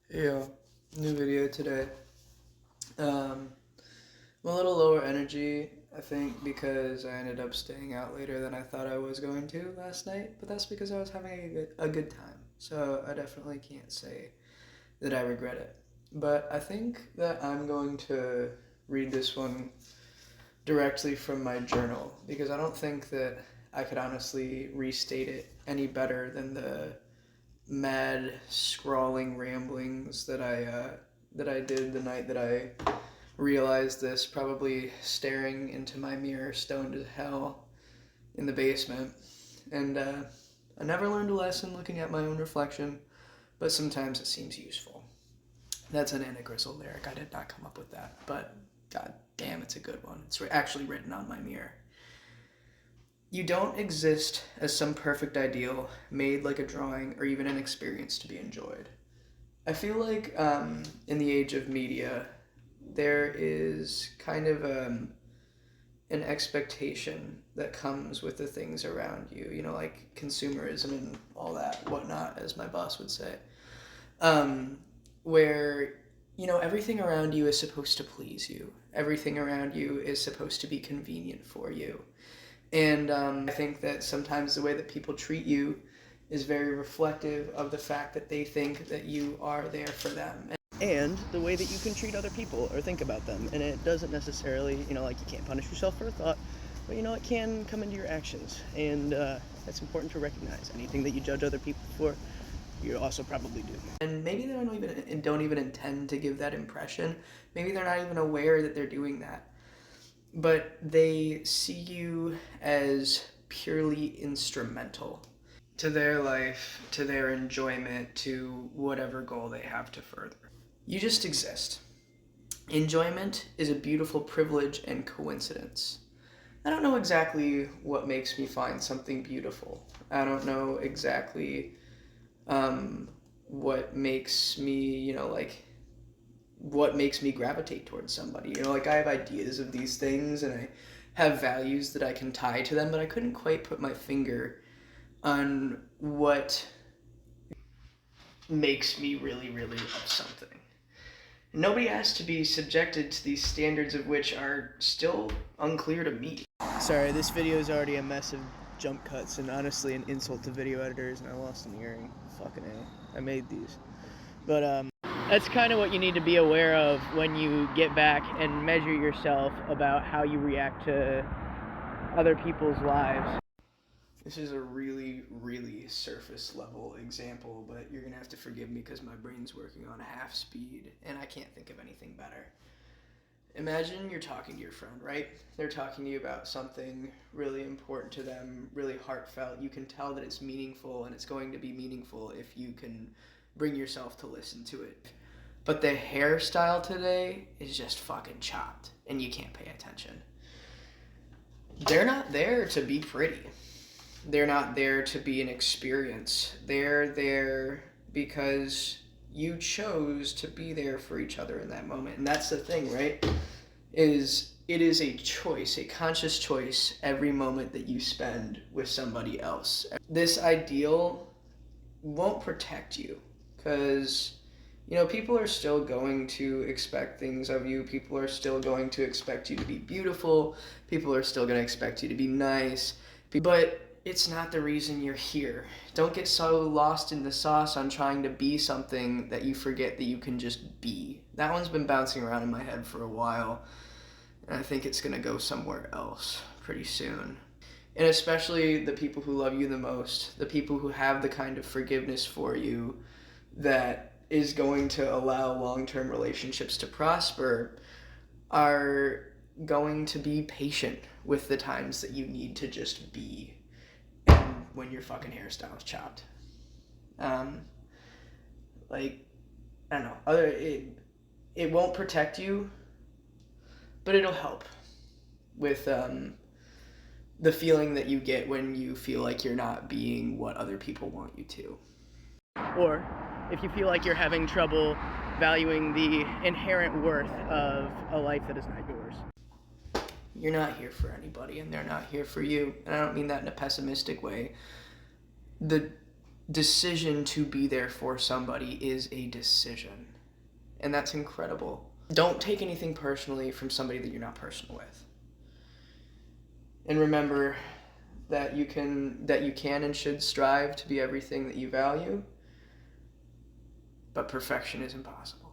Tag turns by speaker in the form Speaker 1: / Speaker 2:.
Speaker 1: Yeah, new video today. Um, I'm a little lower energy, I think, because I ended up staying out later than I thought I was going to last night, but that's because I was having a good time. So I definitely can't say that I regret it. But I think that I'm going to read this one directly from my journal because I don't think that I could honestly restate it any better than the mad scrawling ramblings that I did the night that I realized this, probably staring into my mirror, stoned as hell, in the basement. And I never learned a lesson looking at my own reflection, but sometimes it seems useful. That's an Anna Gristle lyric. I did not come up with that, but god damn, it's a good one. It's actually written on my mirror. You don't exist as some perfect ideal made like a drawing or even an experience to be enjoyed. I feel like in the age of media, there is kind of an expectation that comes with the things around you, like consumerism and all that, whatnot, as my boss would say, um, where, everything around you is supposed to please you. Everything around you is supposed to be convenient for you. And I think that sometimes the way that people treat you is very reflective of the fact that they think that you are there for them. And the way that you can treat other people or think about them. And it doesn't necessarily, like you can't punish yourself for a thought, but it can come into your actions. And that's important to recognize. Anything that you judge other people for, you also probably do. And maybe they don't even intend to give that impression. Maybe they're not even aware that they're doing that. But they see you as purely instrumental to their life, to their enjoyment, to whatever goal they have to further. You just exist. Enjoyment is a beautiful privilege and coincidence. I don't know exactly what makes me find something beautiful. I don't know exactly what makes me, what makes me gravitate towards somebody. I have ideas of these things and I have values that I can tie to them, but I couldn't quite put my finger on what makes me really, really love something. Nobody has to be subjected to these standards of which are still unclear to me. Sorry, this video is already a mess of jump cuts and honestly an insult to video editors, and I lost an earring. Fucking A. I made these. But that's kind of what you need to be aware of when you get back and measure yourself about how you react to other people's lives. This is a really, really surface level example, but you're gonna have to forgive me because my brain's working on half speed and I can't think of anything better. Imagine you're talking to your friend, right? They're talking to you about something really important to them, really heartfelt. You can tell that it's meaningful, and it's going to be meaningful if you can bring yourself to listen to it. But the hairstyle today is just fucking chopped, and you can't pay attention. They're not there to be pretty. They're not there to be an experience. They're there because you chose to be there for each other in that moment. And that's the thing, right? It is a choice, a conscious choice every moment that you spend with somebody else. This ideal won't protect you because people are still going to expect things of you. People are still going to expect you to be beautiful. People are still going to expect you to be nice. But it's not the reason you're here. Don't get so lost in the sauce on trying to be something that you forget that you can just be. That one's been bouncing around in my head for a while, and I think it's gonna go somewhere else pretty soon. And especially the people who love you the most, the people who have the kind of forgiveness for you that is going to allow long-term relationships to prosper, are going to be patient with the times that you need to just be when your fucking hairstyle is chopped. Like, I don't know. It won't protect you, but it'll help with the feeling that you get when you feel like you're not being what other people want you to. Or if you feel like you're having trouble valuing the inherent worth of a life that is not yours. You're not here for anybody, and they're not here for you. And I don't mean that in a pessimistic way. The decision to be there for somebody is a decision. And that's incredible. Don't take anything personally from somebody that you're not personal with. And remember that you can and should strive to be everything that you value, but perfection is impossible.